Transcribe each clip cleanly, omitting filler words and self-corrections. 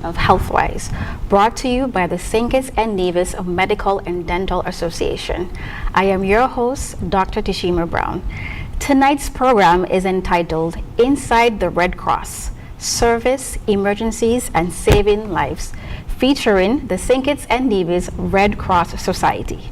of Healthwise, brought to you by the St. Kitts and Nevis Medical and Dental Association. I am your host, Dr. Tishima Browne. Tonight's program is entitled Inside the Red Cross, Service, Emergencies, and Saving Lives, featuring the St. Kitts and Nevis Red Cross Society.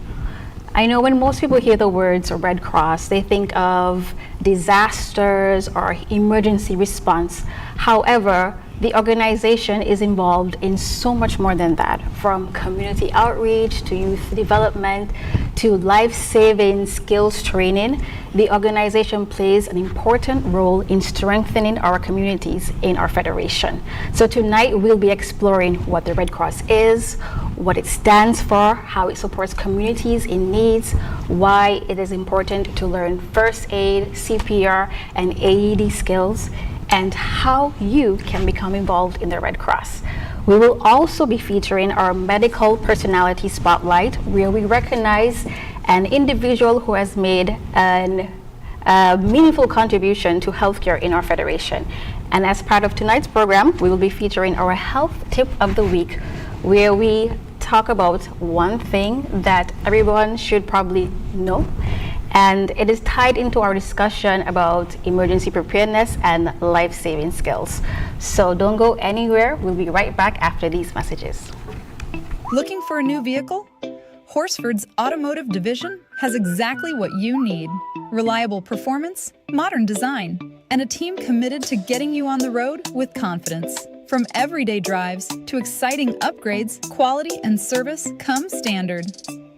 I know when most people hear the words Red Cross, they think of disasters or emergency response. However, the organization is involved in so much more than that, from community outreach to youth development to life-saving skills training. The organization plays an important role in strengthening our communities in our federation. So tonight we'll be exploring what the Red Cross is, what it stands for, how it supports communities in needs, why it is important to learn first aid, CPR, and AED skills, and how you can become involved in the Red Cross. We will also be featuring our medical personality spotlight, where we recognize an individual who has made a meaningful contribution to healthcare in our federation. And as part of tonight's program, we will be featuring our health tip of the week, where we talk about one thing that everyone should probably know, and it is tied into our discussion about emergency preparedness and life-saving skills. So don't go anywhere. We'll be right back after these messages. Looking for a new vehicle? Horsford's Automotive Division has exactly what you need. Reliable performance, modern design, and a team committed to getting you on the road with confidence. From everyday drives to exciting upgrades, quality and service come standard.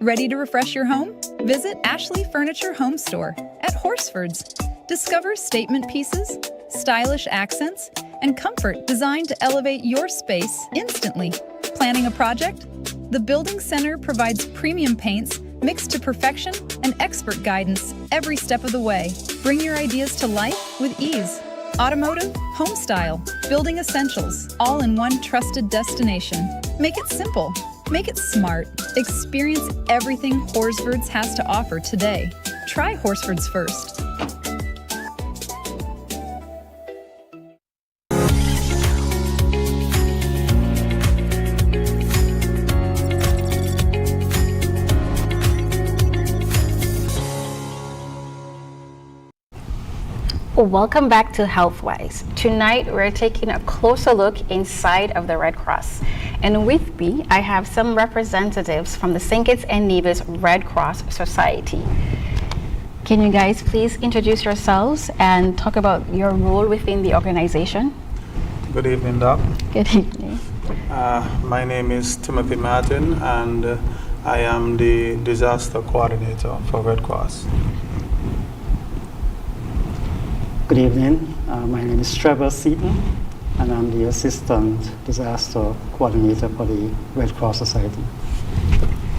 Ready to refresh your home? Visit Ashley Furniture Home Store at Horsford's. Discover statement pieces, stylish accents, and comfort designed to elevate your space instantly. Planning a project? The Building Center provides premium paints mixed to perfection and expert guidance every step of the way. Bring your ideas to life with ease. Automotive, home style, building essentials, all in one trusted destination. Make it simple. Make it smart. Experience everything Horsford's has to offer today. Try Horsford's first. Welcome back to Healthwise. Tonight we're taking a closer look inside of the Red Cross. And with me, I have some representatives from the St. Kitts and Nevis Red Cross Society. Can you guys please introduce yourselves and talk about your role within the organization? Good evening, Doc. Good evening. My name is Timothy Martin, and I am the disaster coordinator for Red Cross. Good evening. My name is Trevor Seaton, and I'm the Assistant Disaster Coordinator for the Red Cross Society.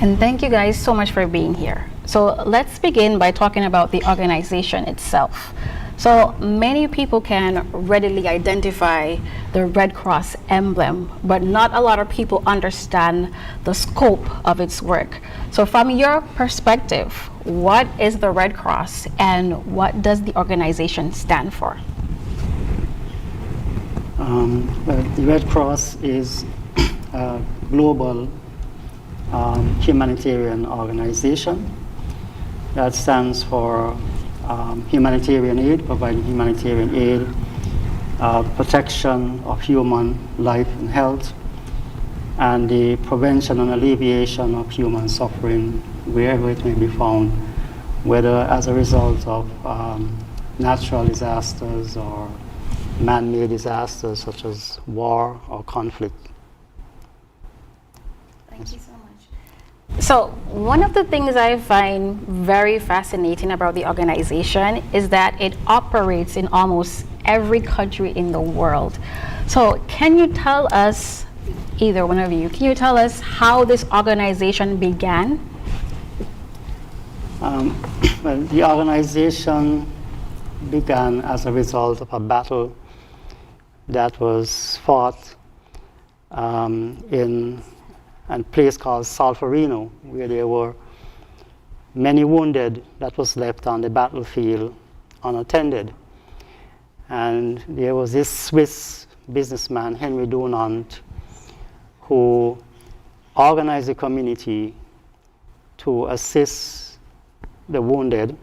And thank you guys so much for being here. So let's begin by talking about the organization itself. So many people can readily identify the Red Cross emblem, but not a lot of people understand the scope of its work. So from your perspective, what is the Red Cross and what does the organization stand for? The Red Cross is a global humanitarian organization that stands for humanitarian aid, providing humanitarian aid, protection of human life and health, and the prevention and alleviation of human suffering wherever it may be found, whether as a result of natural disasters or man-made disasters such as war or conflict. Thank you so much. So one of the things I find very fascinating about the organization is that it operates in almost every country in the world. So can you tell us, either one of you, can you tell us how this organization began? Well, the organization began as a result of a battle that was fought in a place called Solferino, where there were many wounded that was left on the battlefield unattended. And there was this Swiss businessman, Henry Dunant, who organize the community to assist the wounded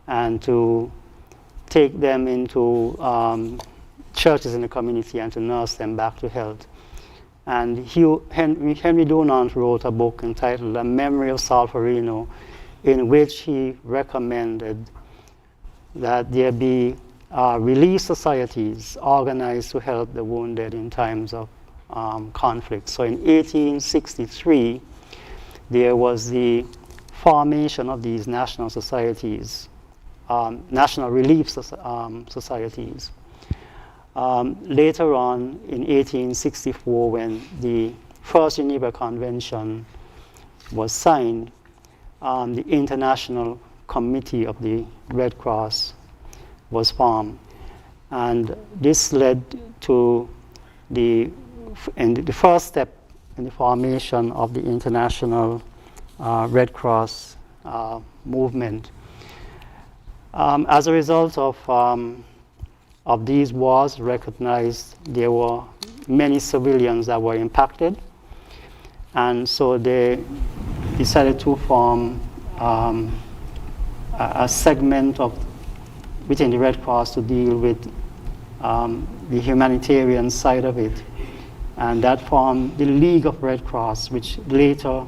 and to take them into churches in the community and to nurse them back to health. And Henry Dunant wrote a book entitled A Memory of Solferino, in which he recommended that there be relief societies organized to help the wounded in times of conflict. So in 1863, there was the formation of these national societies, national relief societies. Later on, in 1864, when the First Geneva Convention was signed, the International Committee of the Red Cross was formed. And this led to the first step in the formation of the International Red Cross movement. As a result of these wars, recognized there were many civilians that were impacted, and so they decided to form a segment within the Red Cross to deal with the humanitarian side of it, and that formed the League of Red Cross, which later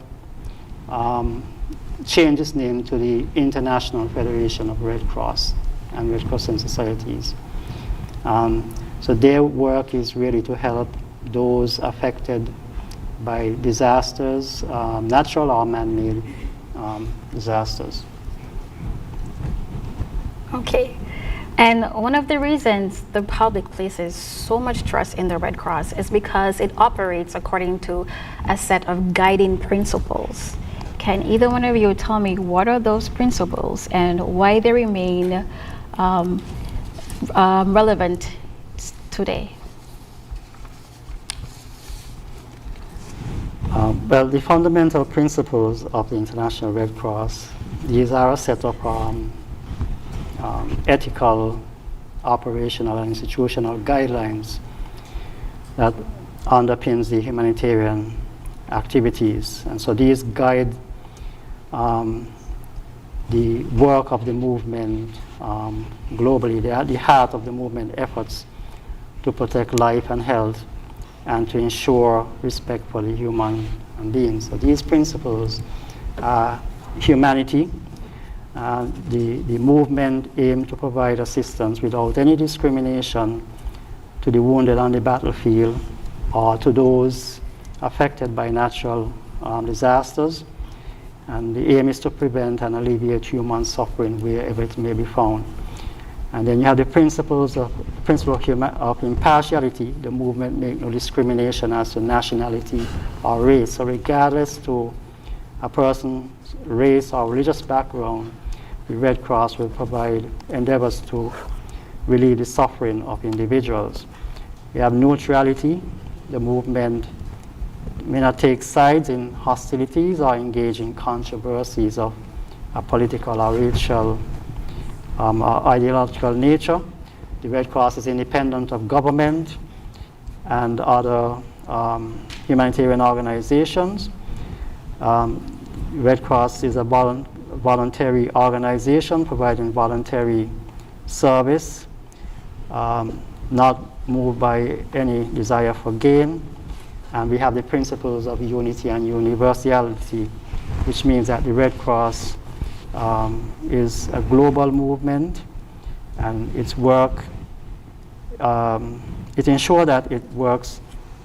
changed its name to the International Federation of Red Cross and Red Crescent Societies. So their work is really to help those affected by disasters, natural or man-made disasters. Okay. And one of the reasons the public places so much trust in the Red Cross is because it operates according to a set of guiding principles. Can either one of you tell me what are those principles and why they remain relevant today? Well, the fundamental principles of the International Red Cross, these are a set of ethical, operational, and institutional guidelines that underpins the humanitarian activities. And so these guide the work of the movement globally. They are the heart of the movement efforts to protect life and health and to ensure respect for the human beings. So these principles are humanity. The movement aims to provide assistance without any discrimination to the wounded on the battlefield or to those affected by natural disasters. And the aim is to prevent and alleviate human suffering wherever it may be found. And then you have the principle of impartiality. The movement makes no discrimination as to nationality or race. So regardless to a person's race or religious background, the Red Cross will provide endeavors to relieve the suffering of individuals. We have neutrality. The movement may not take sides in hostilities or engage in controversies of a political or racial or ideological nature. The Red Cross is independent of government and other humanitarian organizations. Red Cross is a voluntary organization providing voluntary service, not moved by any desire for gain. And we have the principles of unity and universality, which means that the Red Cross is a global movement, and its work, it ensures that its works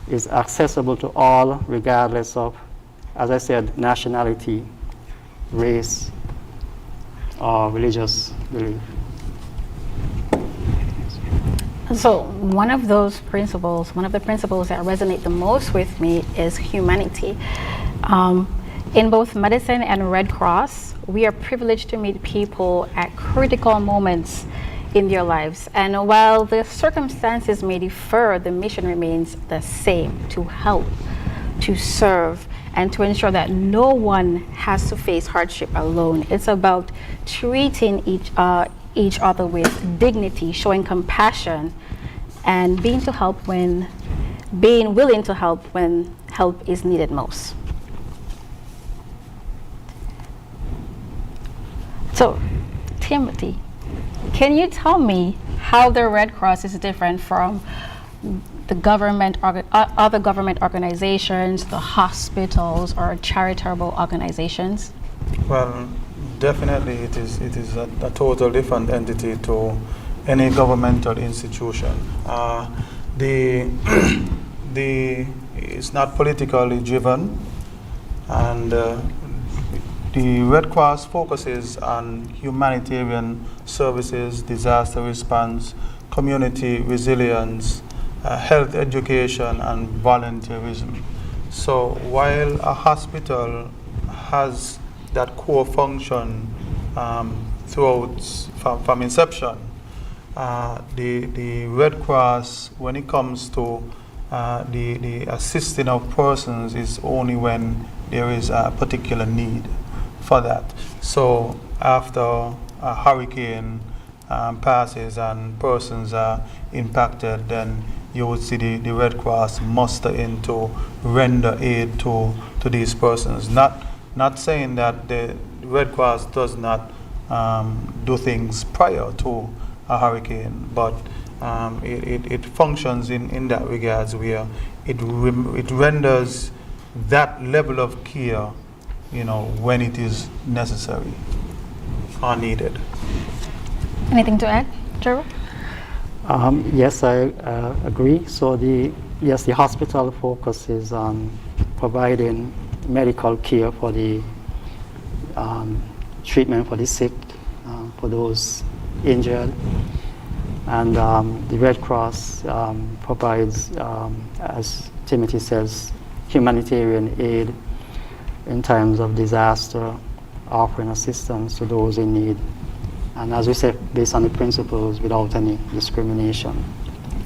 is accessible to all, regardless of, as I said, nationality, race, or religious belief. So one of the principles that resonate the most with me is humanity. In both medicine and Red Cross, we are privileged to meet people at critical moments in their lives. And while the circumstances may differ, the mission remains the same: to help, to serve, and to ensure that no one has to face hardship alone. It's about treating each other with dignity, showing compassion, and being willing to help when help is needed most. So, Timothy, can you tell me how the Red Cross is different from the other government organizations, the hospitals, or charitable organizations? Well, definitely it is a total different entity to any governmental institution. The it's not politically driven, and the Red Cross focuses on humanitarian services, disaster response, community resilience, health education, and volunteerism. So while a hospital has that core function throughout from inception, the Red Cross, when it comes to the assisting of persons, is only when there is a particular need for that. So after a hurricane passes and persons are impacted, then you would see the Red Cross muster in to render aid to these persons. Not saying that the Red Cross does not do things prior to a hurricane, but it functions in that regards where it renders that level of care, when it is necessary or needed. Anything to add, Trevor? Yes, I agree. So the hospital focuses on providing medical care for the treatment for the sick, for those injured, and the Red Cross provides, as Timothy says, humanitarian aid in times of disaster, offering assistance to those in need. And as we said, based on the principles, without any discrimination.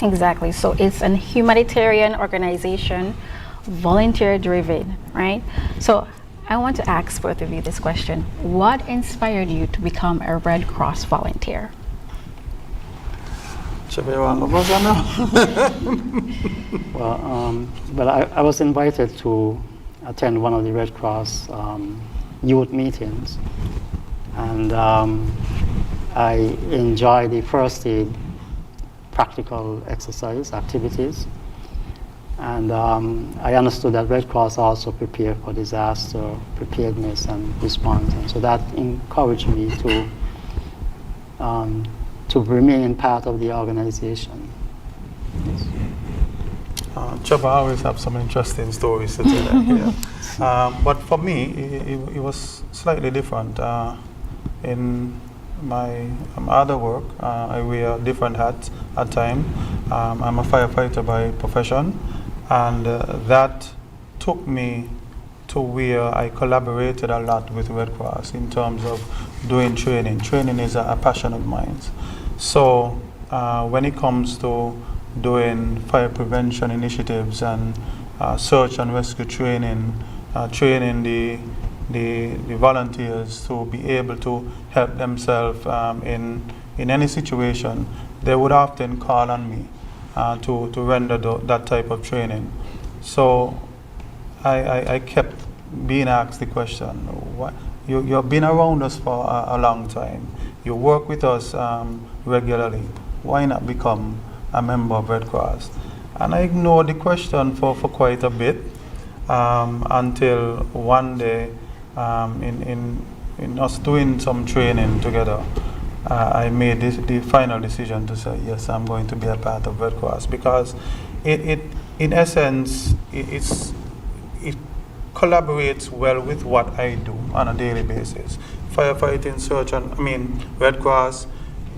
Exactly. So it's a humanitarian organization, volunteer-driven, right? So I want to ask both of you this question. What inspired you to become a Red Cross volunteer? Well, I was invited to attend one of the Red Cross youth meetings, and I enjoyed the first aid practical exercise activities, and I understood that Red Cross also prepare for disaster preparedness and response, and so that encouraged me to remain part of the organization. Yes. Chubba always have some interesting stories to tell. Yeah. But for me, it was slightly different. In my other work, I wear different hats at times. I'm a firefighter by profession, and that took me to where I collaborated a lot with Red Cross in terms of doing training. Training is a passion of mine. So when it comes to doing fire prevention initiatives and search and rescue training, training the volunteers to be able to help themselves in any situation, they would often call on me to render that type of training. So I kept being asked the question, you've been around us for a long time, you work with us regularly, why not become a member of Red Cross? And I ignored the question for quite a bit until one day in us doing some training together, I made the final decision to say, yes, I'm going to be a part of Red Cross, because it in essence, it collaborates well with what I do on a daily basis. Firefighting, search, and Red Cross,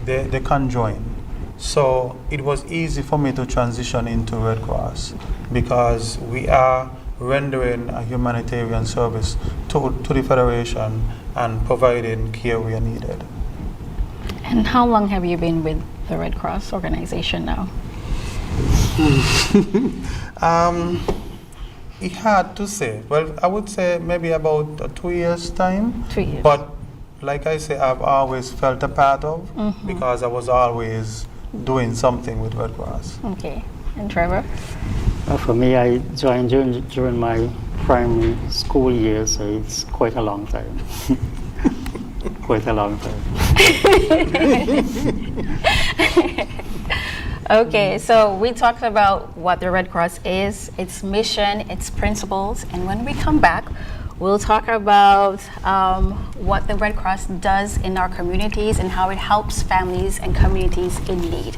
they conjoin. So it was easy for me to transition into Red Cross because we are rendering a humanitarian service to the Federation and providing care where needed. And how long have you been with the Red Cross organization now? It's hard to say. Well, I would say maybe about 2 years' time. 2 years. But like I say, I've always felt a part of because I was always doing something with Red Cross. Okay. And Trevor? For me, I joined during my primary school years, so it's quite a long time. Quite a long time. Okay, so we talked about what the Red Cross is, its mission, its principles, and when we come back, we'll talk about what the Red Cross does in our communities and how it helps families and communities in need.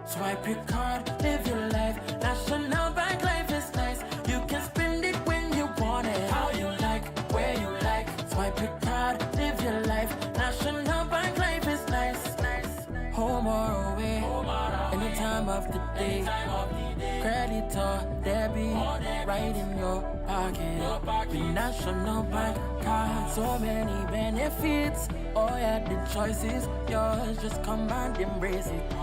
Swipe your card, live your life. National Bank Life is nice. You can spend it when you want it, how you like, where you like. Swipe your card, live your life. National Bank Life is nice. Home or away, any time of the day. Credit or debit, right in your pocket. With National Bank card, so many benefits. Oh yeah, the choice is yours. Just come and embrace it.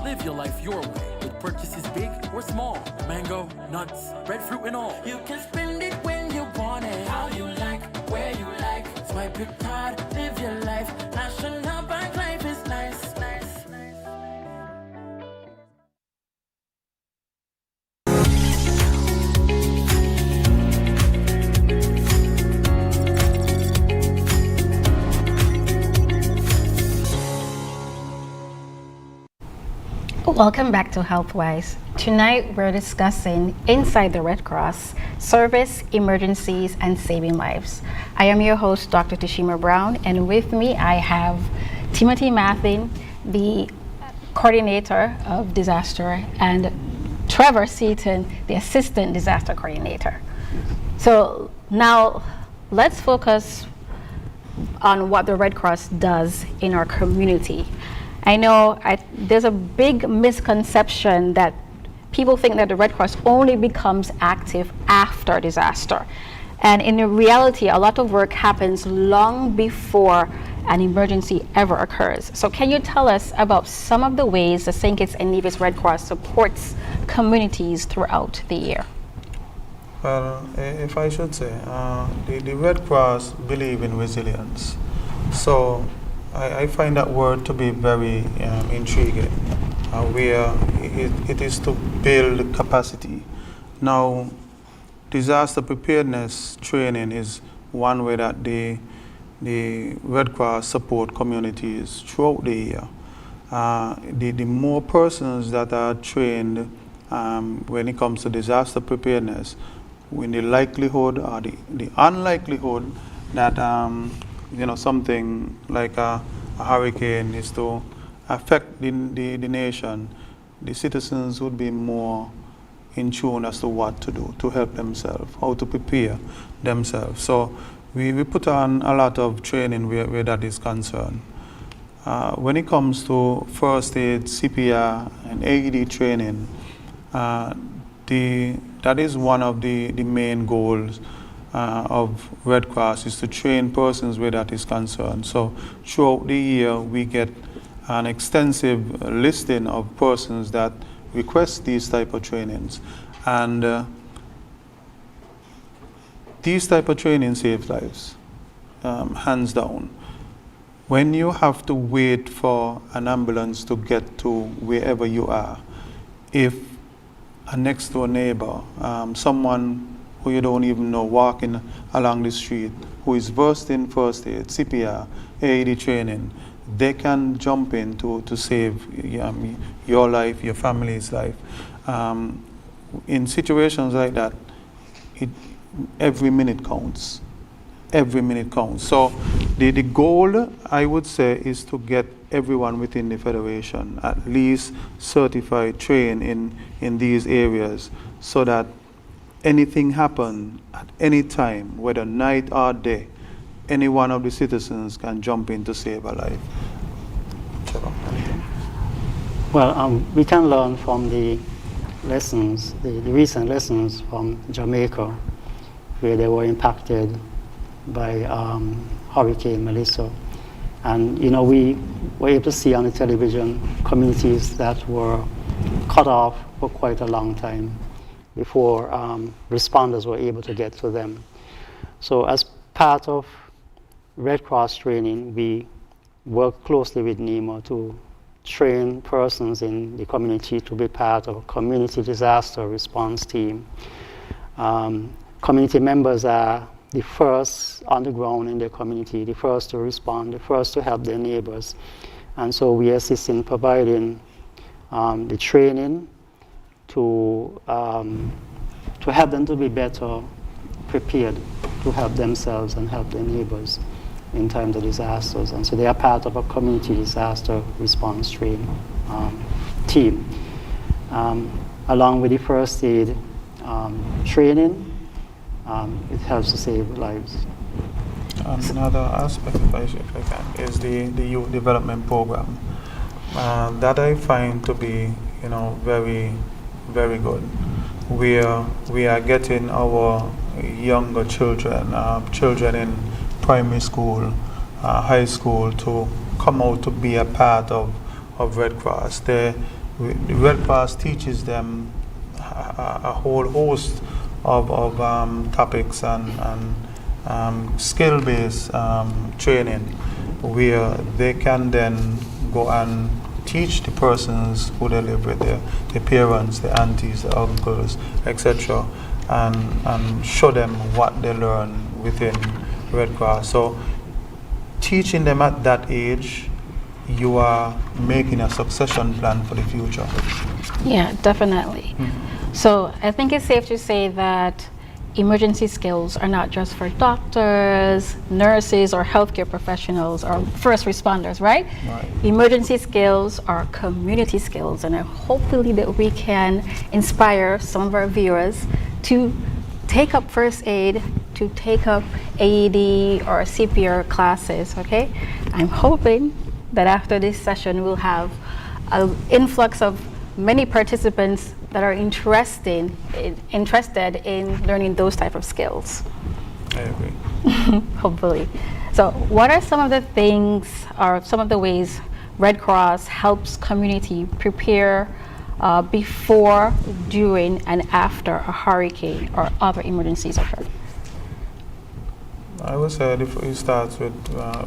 Live your life your way with purchases big or small. Mango, nuts, breadfruit and all. You can spend it when you want it, how you like, where you like. Swipe your card, live your life. National Bank Life is nice. Welcome back to HealthWise. Tonight we're discussing Inside the Red Cross, Service, Emergencies, and Saving Lives. I am your host, Dr. Tishima Browne, and with me I have Timothy Mathin, the Coordinator of Disaster, and Trevor Seaton, the Assistant Disaster Coordinator. So now let's focus on what the Red Cross does in our community. I know there's a big misconception that people think that the Red Cross only becomes active after disaster. And in reality, a lot of work happens long before an emergency ever occurs. So can you tell us about some of the ways the St. Kitts and Nevis Red Cross supports communities throughout the year? Well, if I should say, the Red Cross believe in resilience. So I find that word to be very intriguing, where it is to build capacity. Now, disaster preparedness training is one way that the Red Cross support communities throughout the year. The more persons that are trained when it comes to disaster preparedness, when the likelihood or the unlikelihood that something like a hurricane is to affect the nation, the citizens would be more in tune as to what to do to help themselves, how to prepare themselves. So we put on a lot of training where that is concerned. When it comes to first aid, CPR, and AED training, that is one of the main goals of Red Cross, is to train persons where that is concerned. So throughout the year, we get an extensive listing of persons that request these type of trainings. And these type of training save lives, hands down. When you have to wait for an ambulance to get to wherever you are, if a next door neighbor, someone who you don't even know walking along the street, who is versed in first aid, CPR, AED training, they can jump in to save your life, your family's life. In situations like that, every minute counts. Every minute counts. So the goal, I would say, is to get everyone within the Federation at least certified, trained in these areas, so that anything happen at any time, whether night or day, any one of the citizens can jump in to save a life. Well, we can learn from the lessons, the recent lessons from Jamaica, where they were impacted by Hurricane Melissa. And we were able to see on the television communities that were cut off for quite a long time before responders were able to get to them. So as part of Red Cross training, we work closely with NEMA to train persons in the community to be part of a community disaster response team. Community members are the first on the ground in their community, the first to respond, the first to help their neighbors. And so we assist in providing the training to help them to be better prepared to help themselves and help their neighbors in times of disasters. And so they are part of a community disaster response team. Along with the first aid training, it helps to save lives. Another aspect, if I can, is the youth development program that I find to be, very, very good. We are getting our younger children, children in primary school, high school, to come out to be a part of Red Cross. The Red Cross teaches them a whole host of topics and skill-based training, where they can then go and teach the persons who they live with, their parents, their aunties, their uncles, etc., and show them what they learn within Red Cross. So teaching them at that age, you are making a succession plan for the future. Yeah, definitely. So I think it's safe to say that emergency skills are not just for doctors, nurses, or healthcare professionals, or first responders, right? Right. Emergency skills are community skills, and hopefully that we can inspire some of our viewers to take up first aid, to take up AED or CPR classes, okay? I'm hoping that after this session we'll have an influx of many participants that are interested in learning those type of skills. I agree. Hopefully. So what are some of the things or some of the ways Red Cross helps community prepare before, during, and after a hurricane or other emergencies occur? I would say it starts with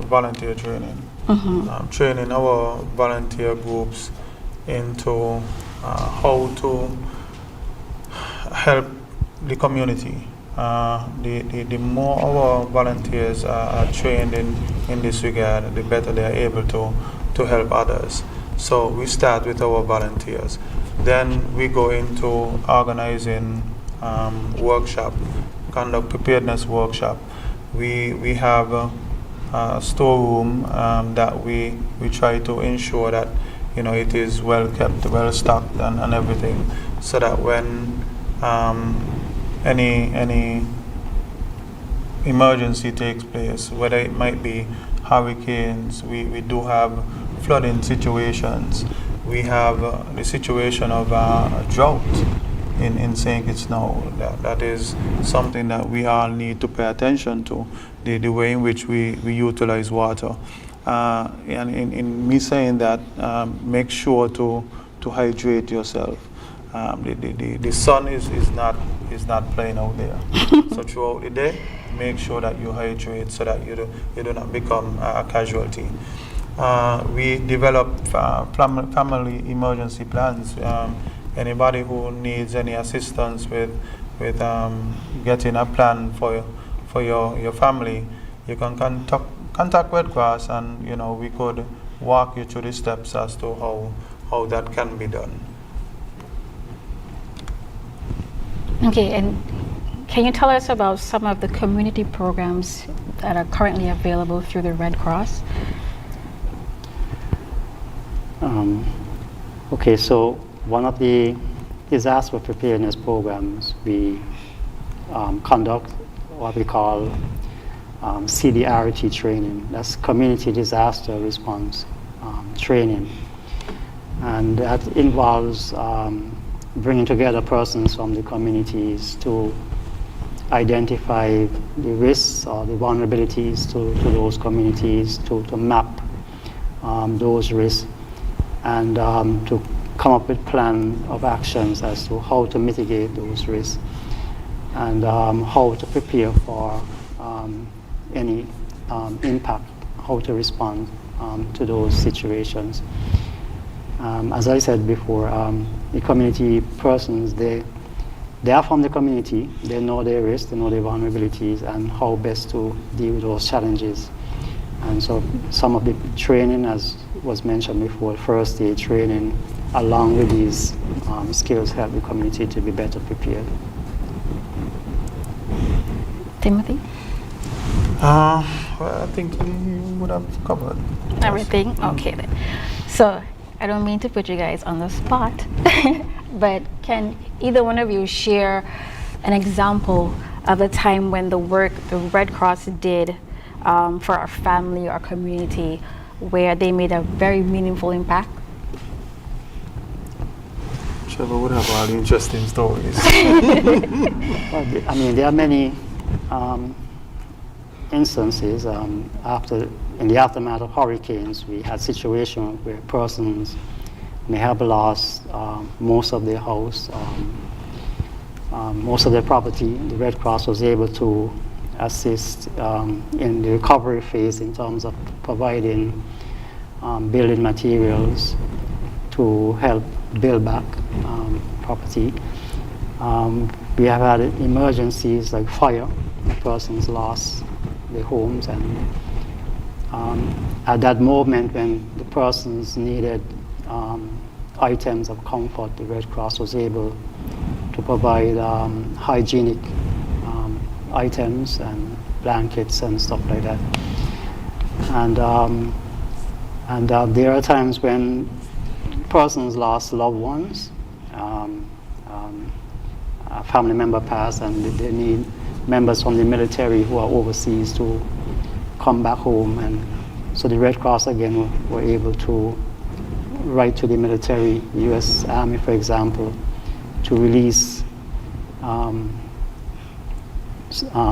volunteer training. Training our volunteer groups into how to help the community. The more our volunteers are trained in this regard, the better they are able to help others. So we start with our volunteers. Then we go into organizing workshop, conduct preparedness workshop. We have a storeroom that we try to ensure that it is well kept, well stocked, and everything, so that when any emergency takes place, whether it might be hurricanes, we do have flooding situations, we have the situation of drought in St. Kitts now. That is something that we all need to pay attention to, the way in which we utilize water. And in me saying that, make sure to hydrate yourself. The sun is not playing out there. So throughout the day, make sure that you hydrate so that you do not become a casualty. We develop family emergency plans. Anybody who needs any assistance with getting a plan for your family, you can contact Red Cross, and we could walk you through the steps as to how that can be done. Okay, and can you tell us about some of the community programs that are currently available through the Red Cross? Okay, so one of the disaster preparedness programs, we conduct what we call CDRT training. That's Community Disaster Response training. And that involves bringing together persons from the communities to identify the risks or the vulnerabilities to those communities, to map those risks, and to come up with plan of actions as to how to mitigate those risks, and how to prepare for any impact, how to respond to those situations. As I said before, the community persons, they are from the community, they know their risks, they know their vulnerabilities, and how best to deal with those challenges. And so some of the training, as was mentioned before, first aid training, along with these skills, help the community to be better prepared. Timothy? Well, I think we would have covered Everything? Okay then. So, I don't mean to put you guys on the spot, but can either one of you share an example of a time when the work the Red Cross did for our family or community where they made a very meaningful impact? Trevor would have all the interesting stories. Well, I mean, there are many instances in the aftermath of hurricanes. We had situations where persons may have lost most of their house, most of their property. The Red Cross was able to assist in the recovery phase in terms of providing building materials to help build back property. We have had emergencies like fire. Persons lost their homes, and at that moment when the persons needed items of comfort, the Red Cross was able to provide hygienic items and blankets and stuff like that. And there are times when persons lost loved ones, a family member passed, and they need members from the military who are overseas to come back home. And so the Red Cross again were able to write to the military, the U.S. Army for example, to release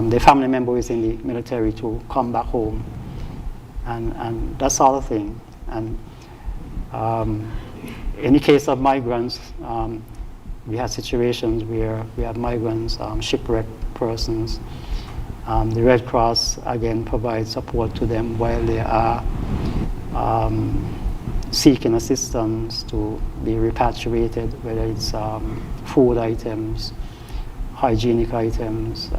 their family members in the military to come back home, and that sort of thing. And in the case of migrants, we had situations where we had migrants, shipwrecked persons. The Red Cross again provides support to them while they are seeking assistance to be repatriated, whether it's food items, hygienic items,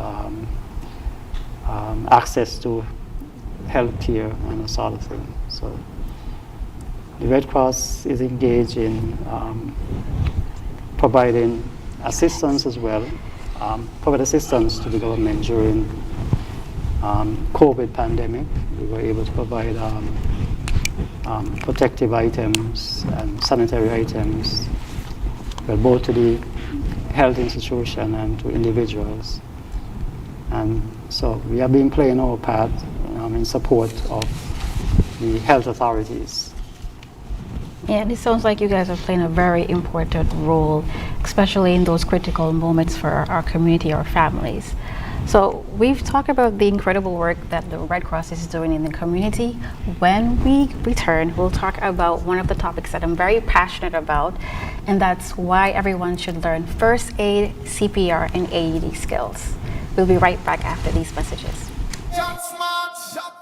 access to health care, and that sort of thing. So the Red Cross is engaged in providing assistance as well, provide assistance to the government during COVID pandemic. We were able to provide protective items and sanitary items, well, both to the health institution and to individuals. And so we have been playing our part in support of the health authorities. Yeah, it sounds like you guys are playing a very important role, especially in those critical moments for our community, our families. So we've talked about the incredible work that the Red Cross is doing in the community. When we return, we'll talk about one of the topics that I'm very passionate about, and that's why everyone should learn first aid, CPR, and AED skills. We'll be right back after these messages.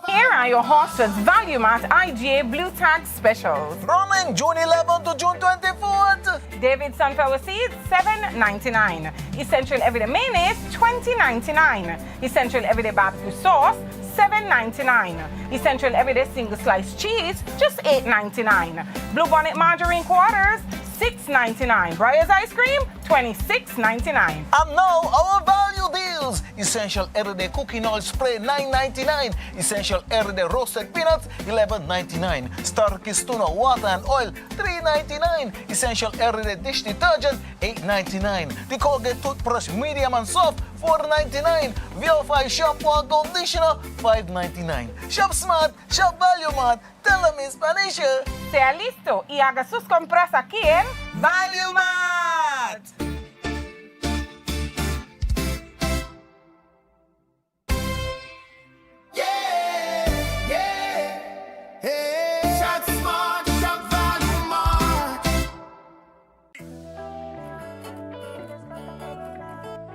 Here are your Horsford's Value Mart IGA Blue Tag specials. Running June 11th to June 24th. David Sunflower Seeds, $7.99. Essential Everyday Mayonnaise, $20.99. Essential Everyday Barbecue Sauce, $7.99. Essential Everyday Single Slice Cheese, just $8.99. Blue Bonnet Margarine Quarters, $6.99. Breyers Ice Cream, $26.99. And now our value deals. Essential Everyday Cooking Oil Spray, $9.99. Essential Everyday Roasted Peanuts, $11.99. Starkist Tuna Water and Oil, $3.99. Essential Everyday Dish Detergent, $8.99. The Colgate Toothbrush Medium and Soft, $4.99. VO5 Shampoo and Conditioner, $5.99. Shop Smart, Shop Value Mart. Tell them in Spanish. Sea listo y haga sus compras aquí en Value Mart.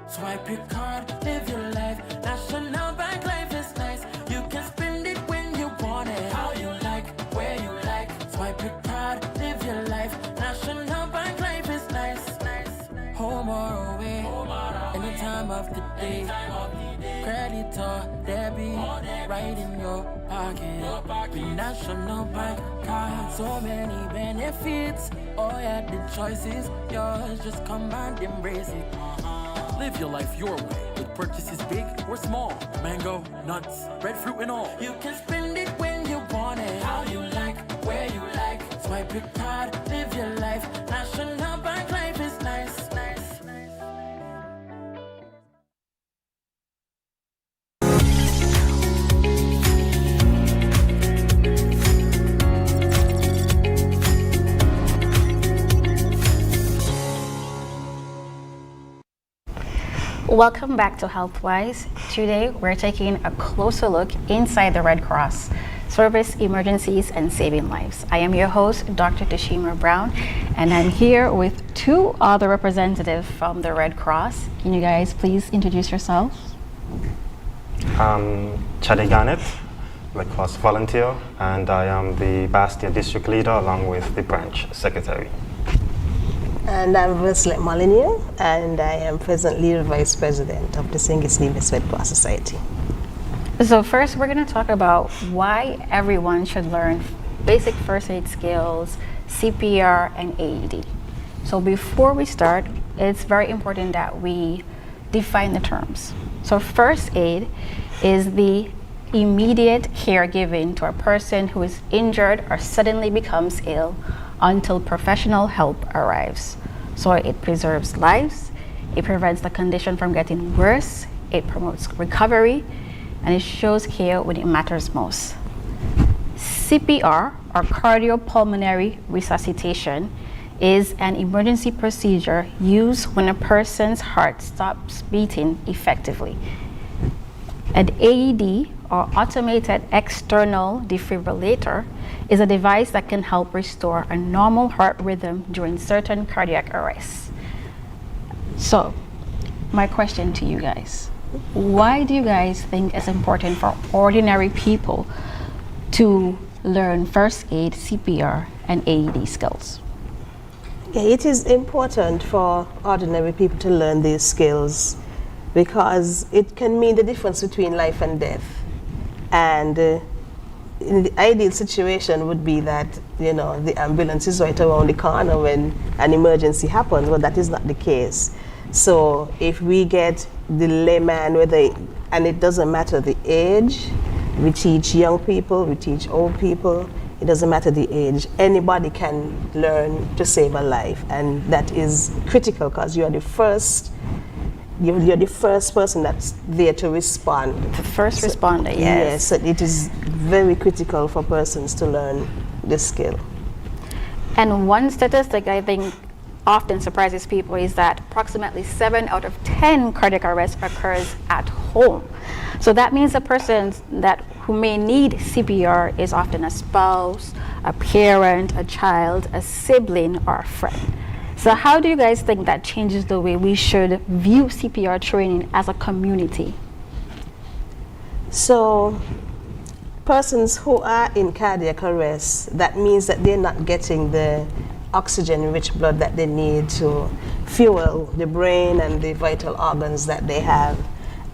Swipe your card, live your life. National Bank Life is nice. You can spend it when you want it. How you like, where you like. Swipe your card, live your life. of the day. Credit or debit, right in your pocket. With National Bank card, so many benefits. Oh yeah, the choice is yours. Just come and embrace it. Live your life your way with purchases big or small. Mango, nuts, breadfruit and all. You can spend it when you want it, how you like, where you like. Swipe your card, live your life. National Bank life is nice, nice, nice. Welcome back to HealthWise. Today we're taking a closer look inside the Red Cross, Service, Emergencies, and Saving Lives. I am your host, Dr. Tishima Browne, and I'm here with two other representatives from the Red Cross. Can you guys please introduce yourselves? I'm Chade Garnett, Red Cross volunteer, and I am the Bastia district leader along with the branch secretary. And I'm Verslet Molyneux, and I am present leader vice president of the St. Nevis Red Cross Society. So first, we're going to talk about why everyone should learn basic first aid skills, CPR, and AED. So before we start, it's very important that we define the terms. So first aid is the immediate care given to a person who is injured or suddenly becomes ill until professional help arrives. So it preserves lives, it prevents the condition from getting worse, it promotes recovery, and it shows care when it matters most. CPR, or cardiopulmonary resuscitation, is an emergency procedure used when a person's heart stops beating effectively. An AED, or automated external defibrillator, is a device that can help restore a normal heart rhythm during certain cardiac arrests. So, my question to you guys, why do you guys think it's important for ordinary people to learn first aid, CPR, and AED skills? Okay, it is important for ordinary people to learn these skills because it can mean the difference between life and death. And in the ideal situation would be that, you know, the ambulance is right around the corner when an emergency happens, but that is not the case. So if we get the layman, and it doesn't matter the age, we teach young people, we teach old people, it doesn't matter the age, anybody can learn to save a life, and that is critical because you're the first person that's there to respond. The first responder, yes. Yes, so it is very critical for persons to learn this skill. And one statistic I think often surprises people is that approximately 7 out of 10 cardiac arrests occurs at home. So that means the person who may need CPR is often a spouse, a parent, a child, a sibling, or a friend. So how do you guys think that changes the way we should view CPR training as a community? So persons who are in cardiac arrest, that means that they're not getting the oxygen-rich blood that they need to fuel the brain and the vital organs that they have.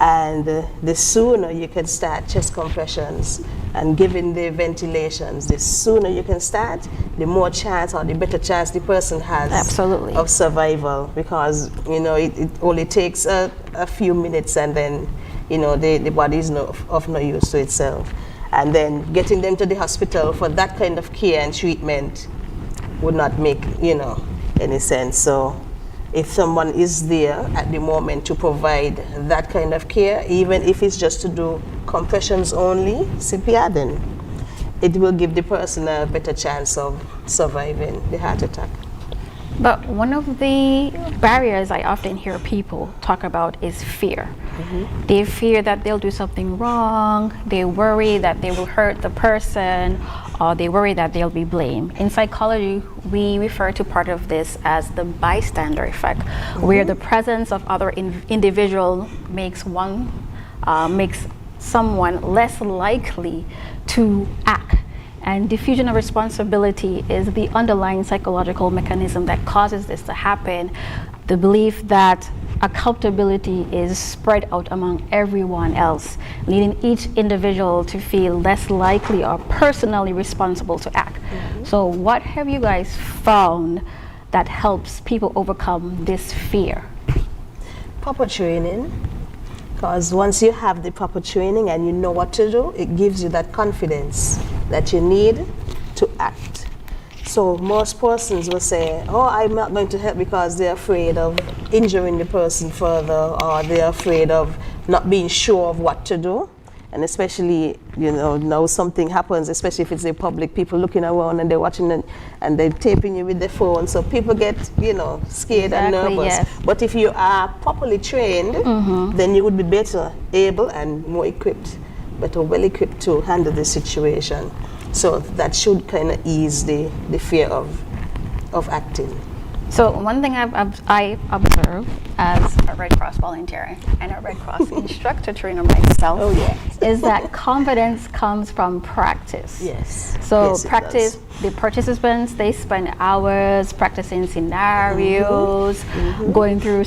And the sooner you can start chest compressions and giving the ventilations, the sooner you can start, the more chance or the better chance the person has Absolutely. Of survival, because you know it only takes a few minutes and then you know the body is of no use to itself. And then getting them to the hospital for that kind of care and treatment would not make any sense. So if someone is there at the moment to provide that kind of care, even if it's just to do compressions only, CPR, then it will give the person a better chance of surviving the heart attack. But one of the barriers I often hear people talk about is fear. Mm-hmm. They fear that they'll do something wrong, they worry that they will hurt the person, or they worry that they'll be blamed. In psychology, we refer to part of this as the bystander effect, where the presence of other individual makes someone less likely to act. And diffusion of responsibility is the underlying psychological mechanism that causes this to happen. The belief that accountability is spread out among everyone else, leading each individual to feel less likely or personally responsible to act. So what have you guys found that helps people overcome this fear? Proper training, because once you have the proper training and you know what to do, it gives you that confidence that you need to act. So most persons will say, oh, I'm not going to help because they're afraid of injuring the person further, or they're afraid of not being sure of what to do. And especially, you know, now something happens, especially if it's a public, people looking around and they're watching and they're taping you with their phone. So people get, you know, scared and nervous. Yes. But if you are properly trained, then you would be better able and more equipped, better well equipped to handle the situation. So that should kind of ease the fear of acting. So one thing I observe as a Red Cross volunteer and a Red Cross instructor trainer myself is that confidence comes from practice. Yes. So Yes, it practice, the participants, they spend hours practicing scenarios, going through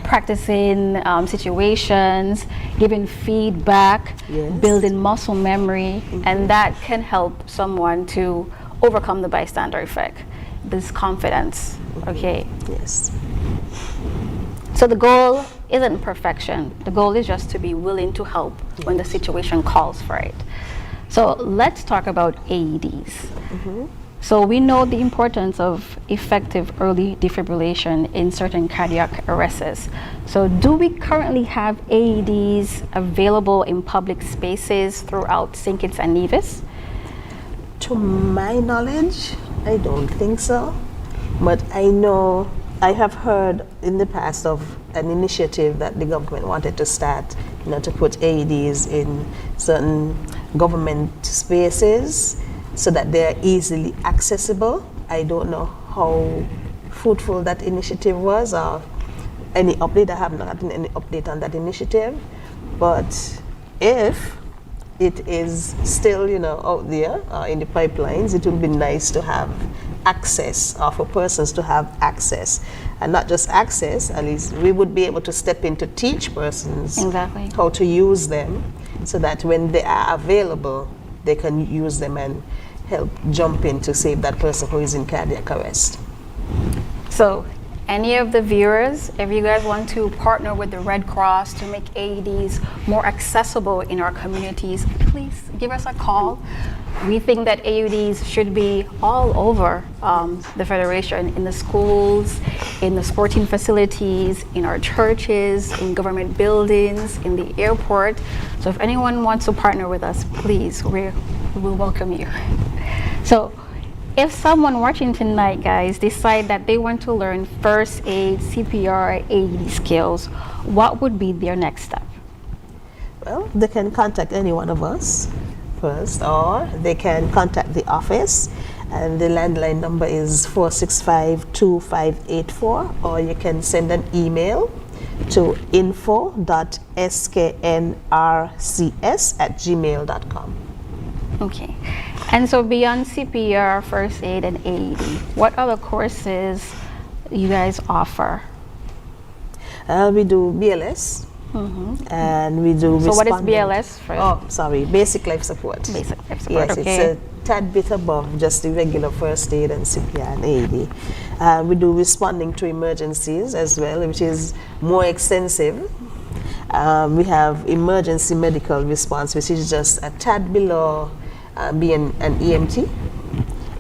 practicing situations, giving feedback, building muscle memory, and that can help someone to overcome the bystander effect. This confidence, okay? Yes. So the goal isn't perfection. The goal is just to be willing to help when the situation calls for it. So let's talk about AEDs. So we know the importance of effective early defibrillation in certain cardiac arrests. So do we currently have AEDs available in public spaces throughout St. Kitts and Nevis? To my knowledge, I don't think so. But I know, I have heard in the past of an initiative that the government wanted to start, you know, to put AEDs in certain government spaces so that they're easily accessible. I don't know how fruitful that initiative was or any update. I have not gotten any update on that initiative. But if it is still, you know, out there in the pipelines, it would be nice to have access, or for persons to have access. And not just access, at least we would be able to step in to teach persons how to use them, so that when they are available, they can use them and help jump in to save that person who is in cardiac arrest. So any of the viewers, if you guys want to partner with the Red Cross to make AEDs more accessible in our communities, please give us a call. We think that AEDs should be all over the Federation, in the schools, in the sporting facilities, in our churches, in government buildings, in the airport. So if anyone wants to partner with us, please, we will welcome you. So if someone watching tonight, guys, decide that they want to learn first aid, CPR, AED skills, what would be their next step? Well, they can contact any one of us first, or they can contact the office, and the landline number is 465-2584, or you can send an email to info.sknrcs@gmail.com. Okay. And so beyond CPR, first aid, and AED, what other courses you guys offer? We do BLS, and we do So what is responding. BLS first? Oh, sorry, basic life support. Basic life support, Yes, okay. it's a tad bit above just the regular first aid and CPR and AED. We do responding to emergencies as well, which is more extensive. We have emergency medical response, which is just a tad below being an EMT.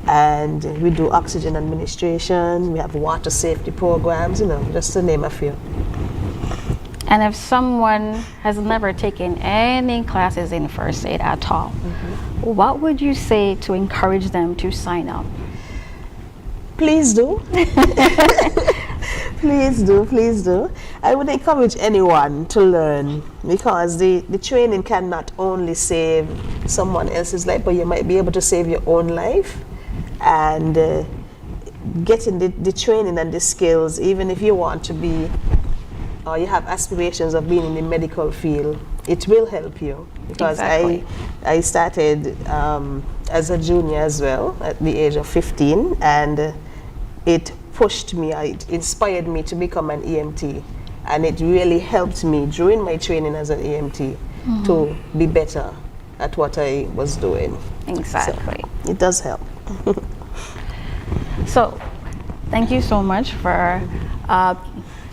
And we do oxygen administration, we have water safety programs, you know, just to name a few. And if someone has never taken any classes in first aid at all, what would you say to encourage them to sign up? Please do. Please do, please do. I would encourage anyone to learn, because the training can not only save someone else's life, but you might be able to save your own life. And getting the training and the skills, even if you want to be, or you have aspirations of being in the medical field, it will help you. Because I started as a junior as well at the age of 15, and it pushed me, it inspired me to become an EMT. And it really helped me during my training as an EMT to be better at what I was doing. Exactly. So it does help. So, thank you so much for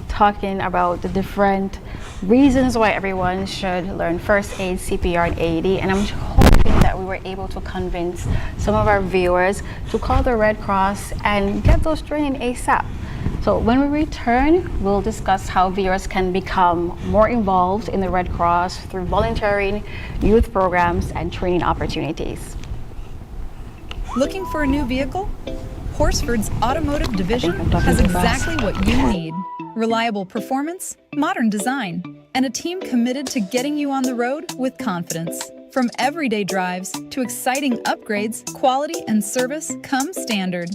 talking about the different reasons why everyone should learn first aid, CPR, and AED. And I'm hoping that we were able to convince some of our viewers to call the Red Cross and get those training ASAP. So when we return, we'll discuss how viewers can become more involved in the Red Cross through volunteering, youth programs, and training opportunities. Looking for a new vehicle? Horsford's automotive division I'm talking has too fast. exactly what you need. Reliable performance, modern design, and a team committed to getting you on the road with confidence. From everyday drives to exciting upgrades, quality and service come standard.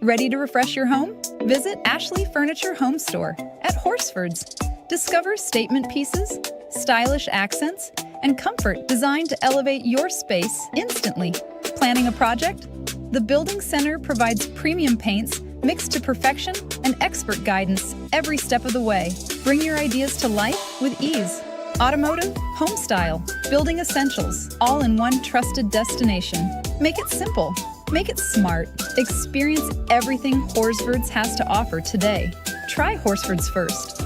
Ready to refresh your home? Visit Ashley Furniture Home Store at Horsford's. Discover statement pieces, stylish accents, and comfort designed to elevate your space instantly. Planning a project? The Building Center provides premium paints mixed to perfection and expert guidance every step of the way. Bring your ideas to life with ease. Automotive, home style, building essentials, all in one trusted destination. Make it simple. Make it smart. Experience everything Horsford's has to offer today. Try Horsford's first.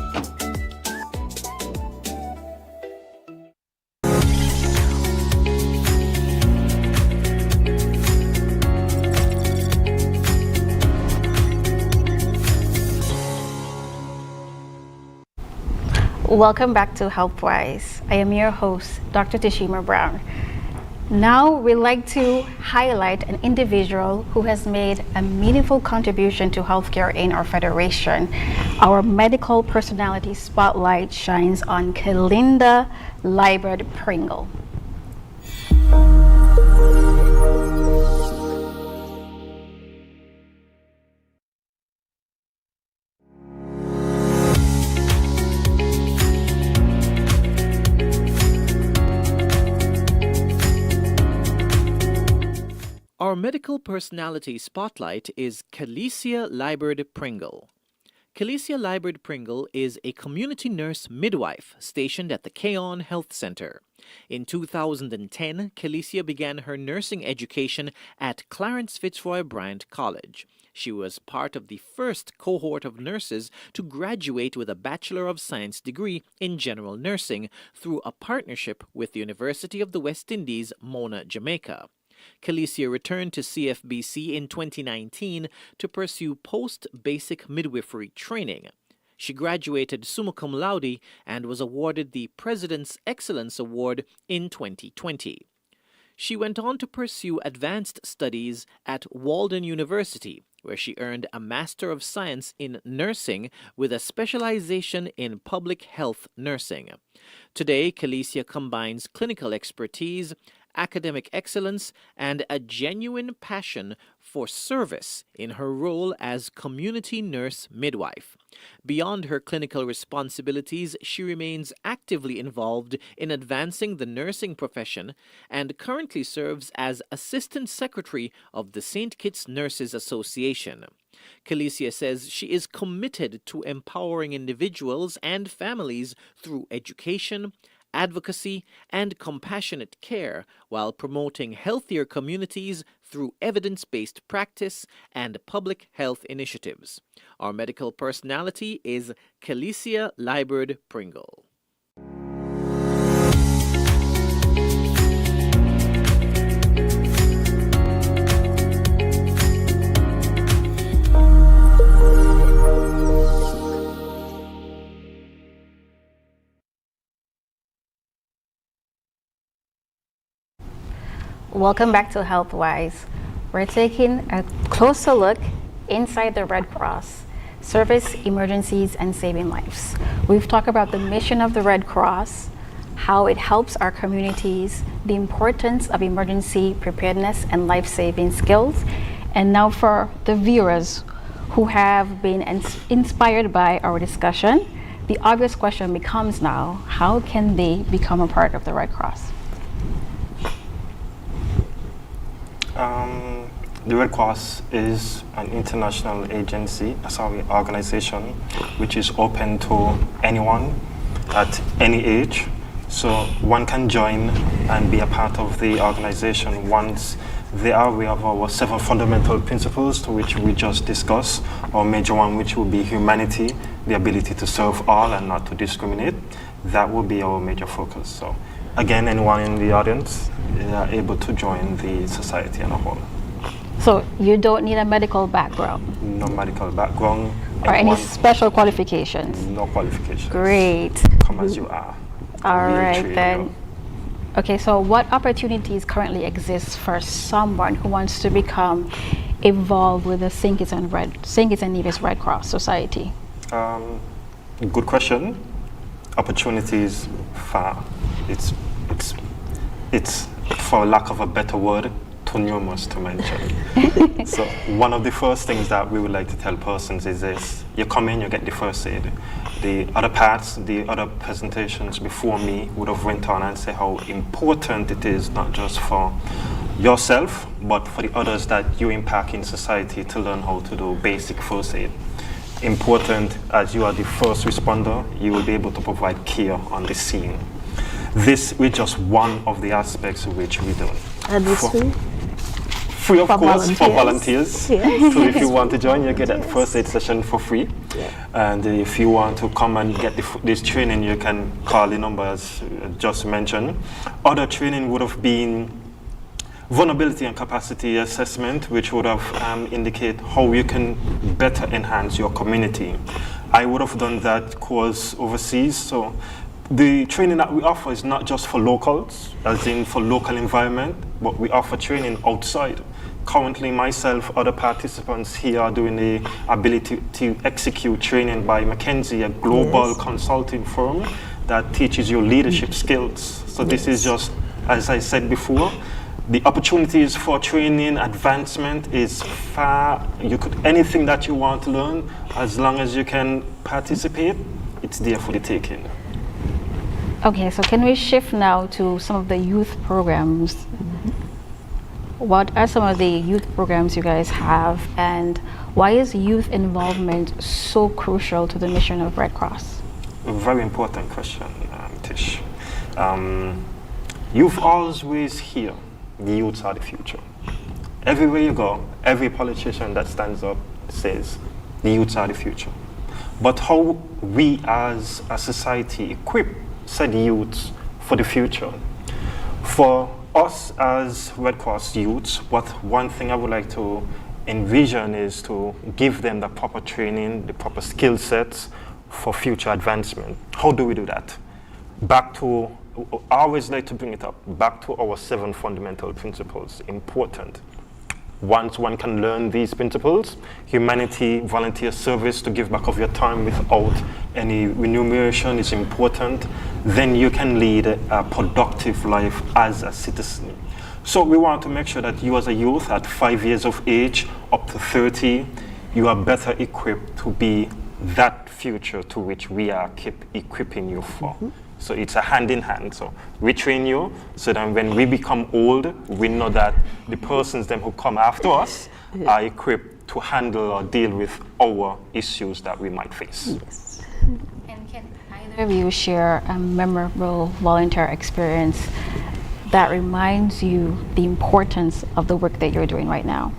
Welcome back to HealthWise. I am your host, Dr. Tishima Browne. Now we'd like to highlight an individual who has made a meaningful contribution to healthcare in our federation. Our medical personality spotlight shines on Kelinda Liebert Pringle. Our medical personality spotlight is Kalicia Liebert Pringle. Kalicia Liebert Pringle is a community nurse midwife stationed at the Keon Health Center. In 2010, Kalicia began her nursing education at Clarence Fitzroy Bryant College. She was part of the first cohort of nurses to graduate with a Bachelor of Science degree in general nursing through a partnership with the University of the West Indies, Mona, Jamaica. Kalicia returned to CFBC in 2019 to pursue post-basic midwifery training. She graduated summa cum laude and was awarded the President's Excellence Award in 2020. She went on to pursue advanced studies at Walden University, where she earned a Master of Science in Nursing with a specialization in public health nursing. Today, Kalicia combines clinical expertise, academic excellence, and a genuine passion for service in her role as community nurse midwife. Beyond her clinical responsibilities, she remains actively involved in advancing the nursing profession and currently serves as Assistant Secretary of the St. Kitts Nurses Association. Kalicia says she is committed to empowering individuals and families through education, advocacy, and compassionate care while promoting healthier communities through evidence-based practice and public health initiatives. Our medical personality is Kalicia Liebert Pringle. Welcome back to HealthWise. We're taking a closer look inside the Red Cross, service, emergencies, and saving lives. We've talked about the mission of the Red Cross, how it helps our communities, the importance of emergency preparedness and life-saving skills. And now for the viewers who have been inspired by our discussion, the obvious question becomes now, how can they become a part of the Red Cross? The Red Cross is an international agency, organization, which is open to anyone at any age. So one can join and be a part of the organization once they are aware of our 7 fundamental principles to which we just discussed. Our major one, which will be humanity, the ability to serve all and not to discriminate. That will be our major focus. So again, anyone in the audience are able to join the society as a whole. So you don't need a medical background No medical background. or any Anyone, special qualifications? no qualifications. Great. Come as you are. All We'll right train then. you. Okay, so what opportunities currently exist for someone who wants to become involved with the St. Kitts and Nevis Red Cross Society? Good question. Opportunities far. It's for lack of a better word, too numerous to mention. So one of the first things that we would like to tell persons is this: you come in, you get the first aid. The other parts, the other presentations before me would have went on and say how important it is, not just for yourself, but for the others that you impact in society, to learn how to do basic first aid. Important, as you are the first responder, you will be able to provide care on the scene. This is just one of the aspects which we do. And it's free? Free, of For course, for volunteers. volunteers. Yes. So if you want to join, you get that Yes. first aid session for free. Yeah. And if you want to come and get this training, you can call the number as just mentioned. Other training would have been vulnerability and capacity assessment, which would have indicate how you can better enhance your community. I would have done that course overseas. So the training that we offer is not just for locals, as in for local environment, but we offer training outside. Currently, myself, other participants here are doing the ability to execute training by McKinsey, a global consulting firm that teaches you leadership skills. So this is just, as I said before, the opportunities for training advancement is far. Anything that you want to learn, as long as you can participate, it's there for the taking. Okay, so can we shift now to some of the youth programs? What are some of the youth programs you guys have, and why is youth involvement so crucial to the mission of Red Cross? A very important question, Tish. You've always hear the youths are the future. Everywhere you go, every politician that stands up says the youths are the future. But how we as a society equip said youths for the future? For us as Red Cross youths, one thing I would like to envision is to give them the proper training, the proper skill sets for future advancement. How do we do that? I always like to bring it up, back to our 7 fundamental principles, important. Once one can learn these principles, humanity, volunteer service, to give back of your time without any remuneration is important, then you can lead a productive life as a citizen. So we want to make sure that you as a youth at 5 years of age up to 30, you are better equipped to be that future to which we are equipping you for. So it's a hand in hand. So we train you so that when we become old, we know that the persons then who come after us are equipped to handle or deal with our issues that we might face. Yes. And can either of you share a memorable volunteer experience that reminds you the importance of the work that you're doing right now?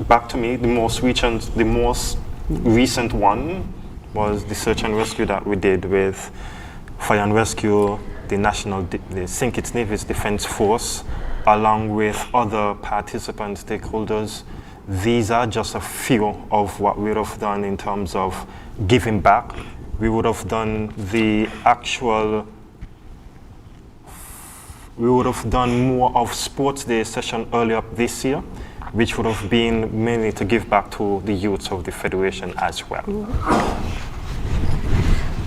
Back to me, the most recent one was the search and rescue that we did with Fire and Rescue, the St. Kitts Nevis Defense Force, along with other participant stakeholders. These are just a few of what we would have done in terms of giving back. We would have done more of sports day session earlier this year, which would have been mainly to give back to the youths of the Federation as well.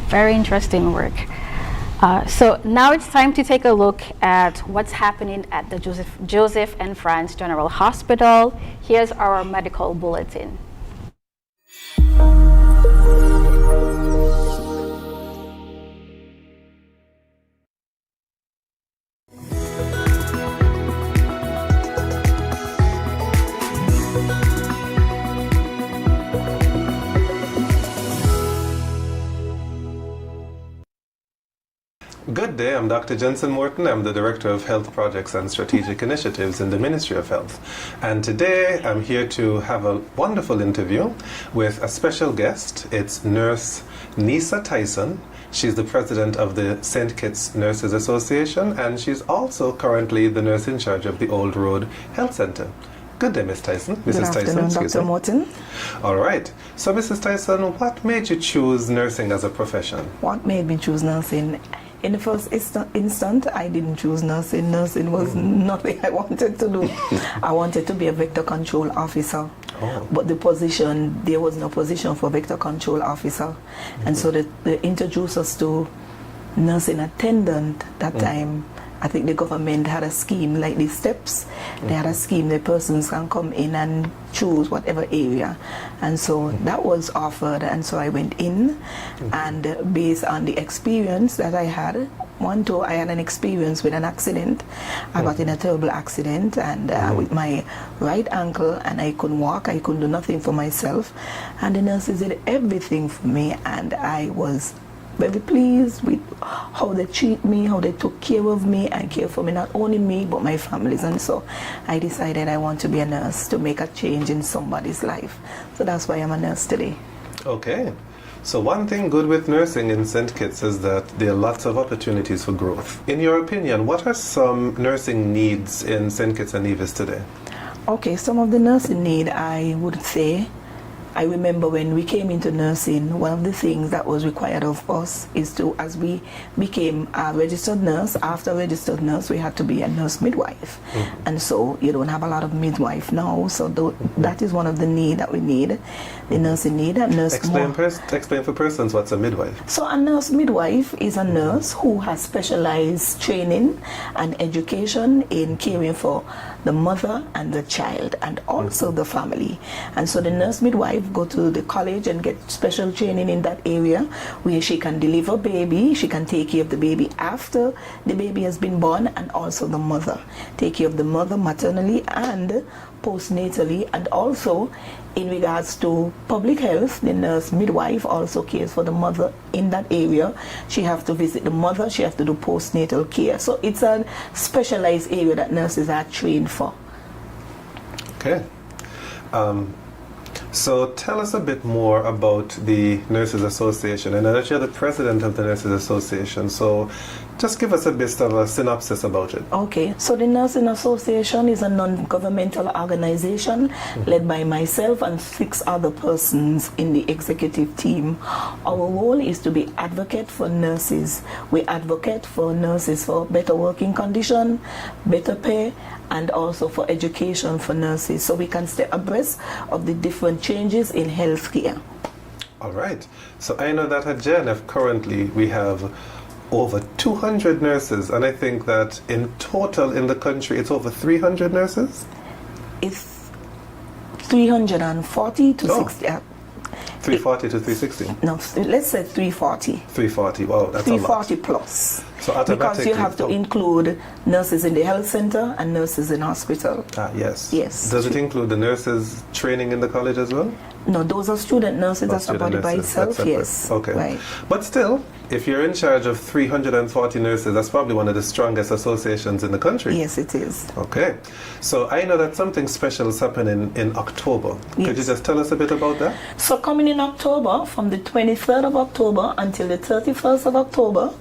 Very interesting work. So now it's time to take a look at what's happening at the Joseph and Franz General Hospital. Here's our medical bulletin. Good day, I'm Dr. Jensen Morton. I'm the Director of Health Projects and Strategic Initiatives in the Ministry of Health. And today I'm here to have a wonderful interview with a special guest. It's Nurse Nisa Tyson. She's the president of the St. Kitts Nurses Association, and she's also currently the nurse in charge of the Old Road Health Center. Good day, Ms. Tyson. Good afternoon, Dr. Morton. All right. So, Mrs. Tyson, what made you choose nursing as a profession? What made me choose nursing? In the first instant, I didn't choose nursing. Nursing was nothing I wanted to do. I wanted to be a vector control officer. Oh. But there was no position for vector control officer. And so they introduced us to nursing attendant that time. I think the government had a scheme like these steps. They had a scheme that persons can come in and choose whatever area. And so that was offered, and so I went in, and based on the experience that I had, I had an experience with an accident. I got in a terrible accident, and with my right ankle, and I couldn't walk, I couldn't do nothing for myself. And the nurses did everything for me, and I was very pleased with how they treat me, how they took care of me and care for me, not only me but my families. And so I decided I want to be a nurse to make a change in somebody's life. So that's why I'm a nurse today. Okay. So one thing good with nursing in St. Kitts is that there are lots of opportunities for growth. In your opinion, what are some nursing needs in St. Kitts and Nevis today? Okay, some of the nursing need, I would say, I remember when we came into nursing, one of the things that was required of us is to, as we became a registered nurse, after registered nurse, we had to be a nurse midwife. And so you don't have a lot of midwife now, so that is one of the need that we need, the nursing need. A nurse explain for persons what's a midwife. So a nurse midwife is a nurse who has specialized training and education in caring for the mother and the child and also the family. And so the nurse midwife go to the college and get special training in that area where she can deliver baby, she can take care of the baby after the baby has been born, and also the mother. Take care of the mother maternally and postnatally, and also in regards to public health, the nurse midwife also cares for the mother in that area. She has to visit the mother, she has to do postnatal care. So it's a specialized area that nurses are trained for. Okay. So tell us a bit more about the Nurses Association. I know that you're the president of the Nurses Association, so just give us a bit of a synopsis about it. Okay, so the Nursing Association is a non-governmental organization led by myself and 6 other persons in the executive team. Our role is to be advocate for nurses. We advocate for nurses for better working condition, better pay, and also for education for nurses, so we can stay abreast of the different changes in healthcare. All right. So I know that at JNF currently we have over 200 nurses, and I think that in total in the country it's over 300 nurses? It's 340 to 60. 340 to 360? No, let's say 340. 340, wow, that's 340 a lot. Plus. So because you have to include nurses in the health center and nurses in hospital. Ah, yes. Yes. Does it include the nurses training in the college as well? No, those are student nurses. That's a body by itself, yes. Okay. Right. But still, if you're in charge of 340 nurses, that's probably one of the strongest associations in the country. Yes, it is. Okay. So I know that something special is happening in October. Yes. Could you just tell us a bit about that? So coming in October, from the 23rd of October until the 31st of October,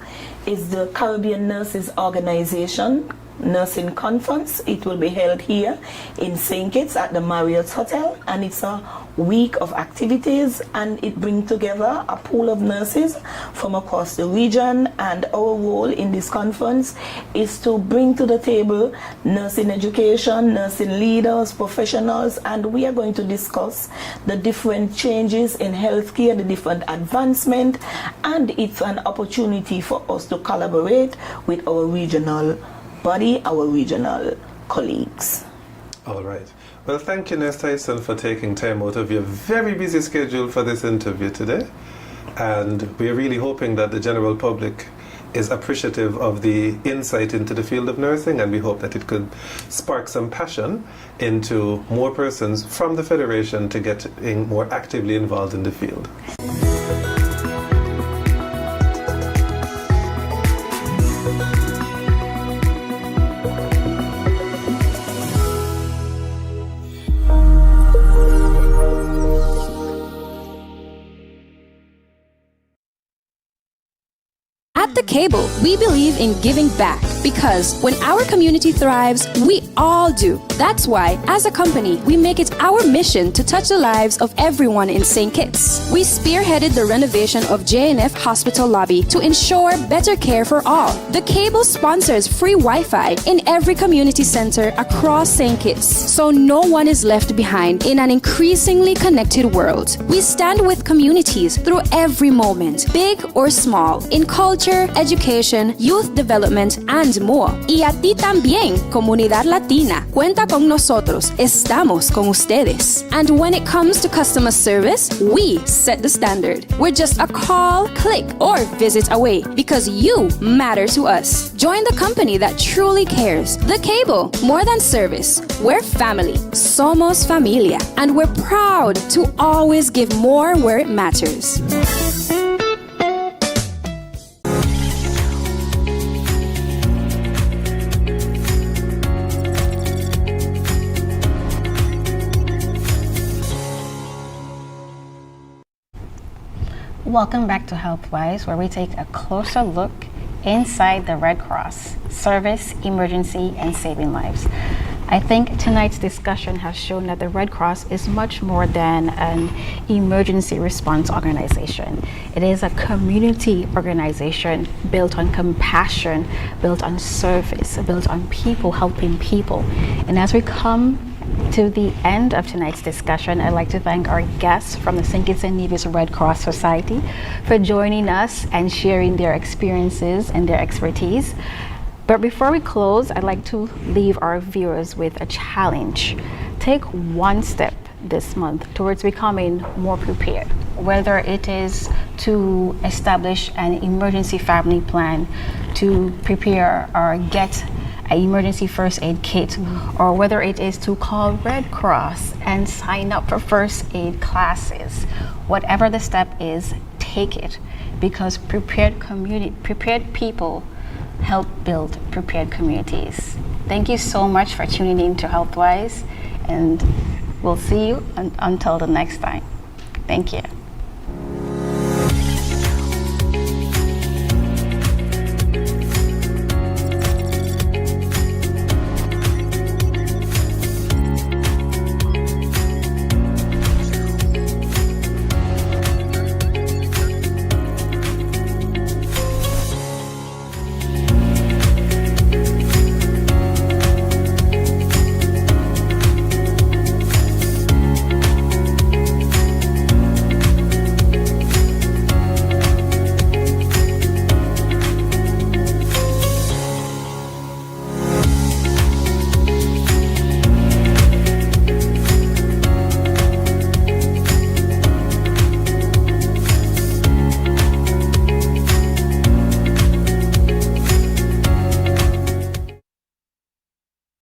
is the Caribbean Nurses Organization Nursing Conference. It will be held here in St. Kitts at the Marriott Hotel, and it's a week of activities, and it brings together a pool of nurses from across the region. And our role in this conference is to bring to the table nursing education, nursing leaders, professionals, and we are going to discuss the different changes in healthcare, the different advancement, and it's an opportunity for us to collaborate with our regional body, our regional colleagues. All right. Well, thank you, Nurse Tyson, for taking time out of your very busy schedule for this interview today. And we're really hoping that the general public is appreciative of the insight into the field of nursing, and we hope that it could spark some passion into more persons from the Federation to get more actively involved in the field. Cable, we believe in giving back because when our community thrives, we all do. That's why, as a company, we make it our mission to touch the lives of everyone in St. Kitts. We spearheaded the renovation of JNF Hospital lobby to ensure better care for all. The Cable sponsors free Wi-Fi in every community center across St. Kitts, so no one is left behind in an increasingly connected world. We stand with communities through every moment, big or small, in culture, education, youth development, and more. Y a ti también, comunidad latina. Cuenta con nosotros. Estamos con ustedes. And when it comes to customer service, we set the standard. We're just a call, click, or visit away because you matter to us. Join the company that truly cares. The Cable, more than service. We're family. Somos familia. And we're proud to always give more where it matters. Welcome back to HealthWise, where we take a closer look inside the Red Cross, service, emergency, and saving lives. I think tonight's discussion has shown that the Red Cross is much more than an emergency response organization. It is a community organization built on compassion, built on service, built on people helping people. And as we come to the end of tonight's discussion, I'd like to thank our guests from the St. Kitts and Nevis Red Cross Society for joining us and sharing their experiences and their expertise. But before we close, I'd like to leave our viewers with a challenge. Take one step this month towards becoming more prepared, whether it is to establish an emergency family plan, to prepare or get an emergency first aid kit, or whether it is to call Red Cross and sign up for first aid classes. Whatever the step is, take it, because prepared people help build prepared communities. Thank you so much for tuning in to HealthWise, and we'll see you until the next time. Thank you.